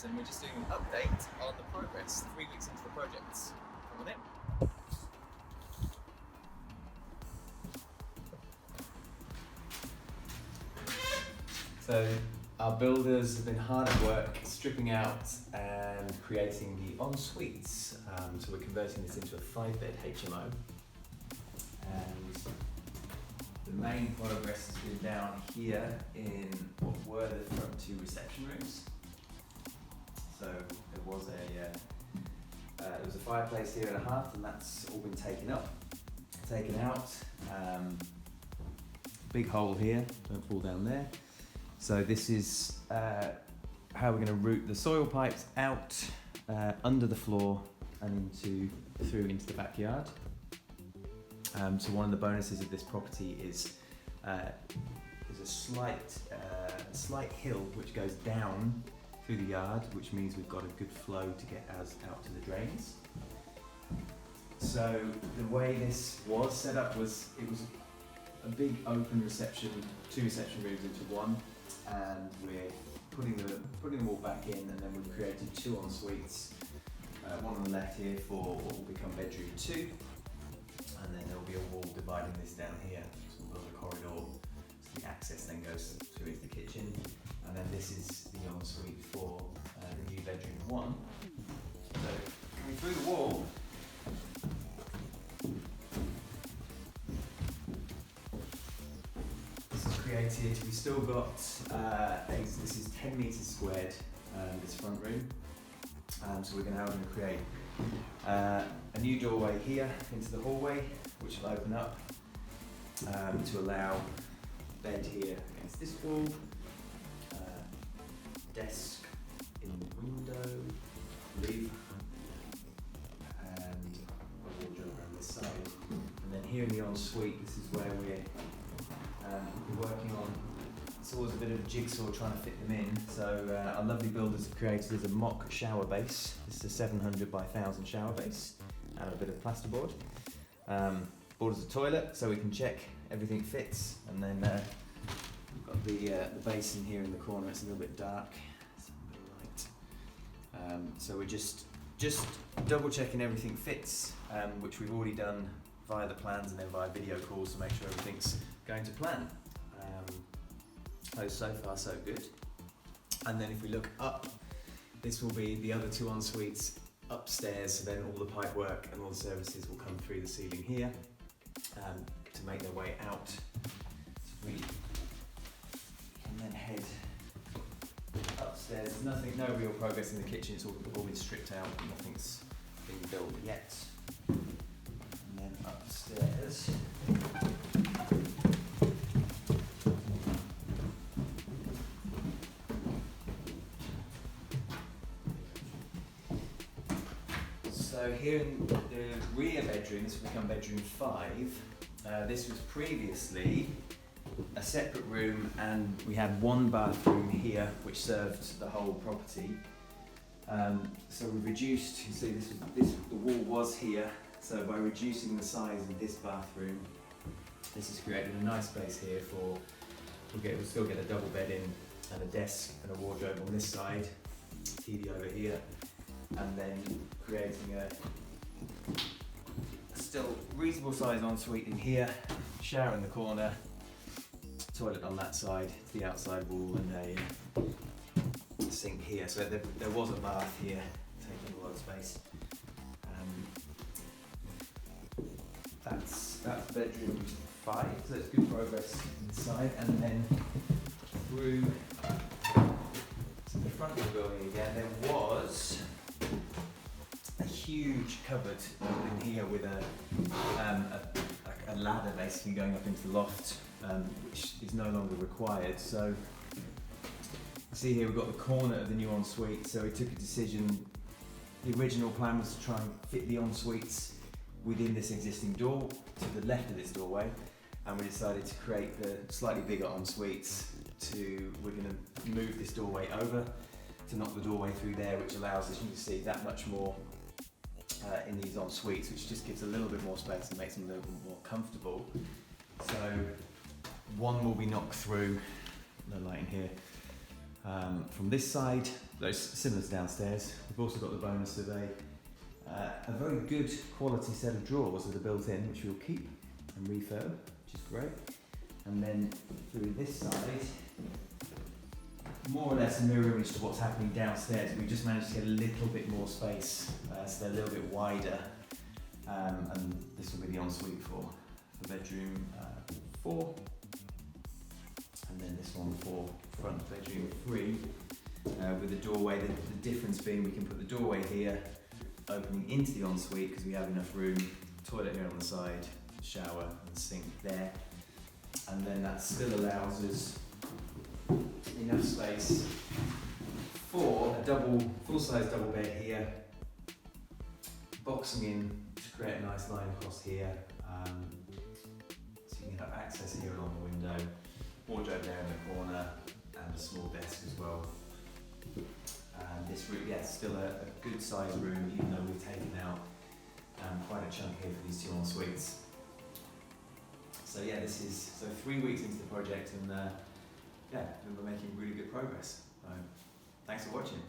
and we're just doing an update on the progress 3 weeks into the project. Come on in. So our builders have been hard at work stripping out and creating the en-suites. So we're converting this into a 5-bed HMO. And the main progress has been down here in what were the front 2 reception rooms. So there was a fireplace here and a hearth, and that's all been taken out. Big hole here, don't fall down there. So this is how we're going to route the soil pipes out under the floor and through into the backyard. So one of the bonuses of this property is a slight hill which goes down through the yard, which means we've got a good flow to get us out to the drains. So the way this was set up was it was a big open reception, 2 reception rooms into one, and we're putting them all back in, and then we've created 2 en-suites, one on the left here for what will become bedroom 2, and then there'll be a wall dividing this down here, so we'll build a corridor, so the access then goes through into the kitchen, and then this is the en-suite for the new bedroom 1. So coming through the wall, created, we've still got, this is 10 metres squared, this front room. So we're going to create a new doorway here into the hallway, which will open up to allow bed here against this wall, desk in the window, leave, and a wardrobe around this side. And then here in the en-suite, this is where we're working on. It's always a bit of a jigsaw trying to fit them in. So our lovely builders have created a mock shower base. This is a 700 by 1000 shower base and a bit of plasterboard. Borders a toilet so we can check everything fits, and then we've got the basin here in the corner. It's a little bit dark, it's a bit light. So we're just double checking everything fits, which we've already done via the plans and then via video calls to make sure everything's going to plan. So far so good. And then if we look up, this will be the other 2 en-suites upstairs, so then all the pipe work and all the services will come through the ceiling here to make their way out. So we can then head upstairs. There's no real progress in the kitchen, it's all been stripped out, nothing's been built yet. And then upstairs, so here in the rear bedroom, this will become bedroom 5. This was previously a separate room, and we had 1 bathroom here which served the whole property. So we've reduced, you see the wall was here, so by reducing the size of this bathroom, this has created a nice space here for, we'll still get a double bed in and a desk and a wardrobe on this side, TV over here, and then creating a still reasonable size ensuite in here, shower in the corner, toilet on that side, the outside wall, and a sink here. So there was a bath here, taking a lot of space. That's bedroom 5, so it's good progress inside. And then through to the front of the building again, there was a huge cupboard in here with a ladder basically going up into the loft, which is no longer required. So see here we've got the corner of the new ensuite, so we took a decision. The original plan was to try and fit the ensuites within this existing door to the left of this doorway, and we decided to create the slightly bigger ensuites. We're going to move this doorway over to knock the doorway through there, which allows, as you can see, that much more in these ensuites, which just gives a little bit more space and makes them a little bit more comfortable. So one will be knocked through, no light in here, from this side, those similar to downstairs. We've also got the bonus of a very good quality set of drawers that are built in, which we'll keep and refurb, which is great. And then through this side, more or less a mirror image to what's happening downstairs. We just managed to get a little bit more space, so they're a little bit wider. And this will be the ensuite for bedroom 4. And then this one for front bedroom 3, with the doorway. The difference being we can put the doorway here, opening into the ensuite because we have enough room, toilet here on the side, shower and sink there. And then that still allows us enough space for a full-size double bed here, boxing in to create a nice line across here, so you can have access here along the window, wardrobe there in the corner, and a small desk as well. And this room, yeah, still a good sized room, even though we've taken out quite a chunk here for these 2 en-suites. So yeah, this is 3 weeks into the project, and yeah, we're making really good progress. So thanks for watching.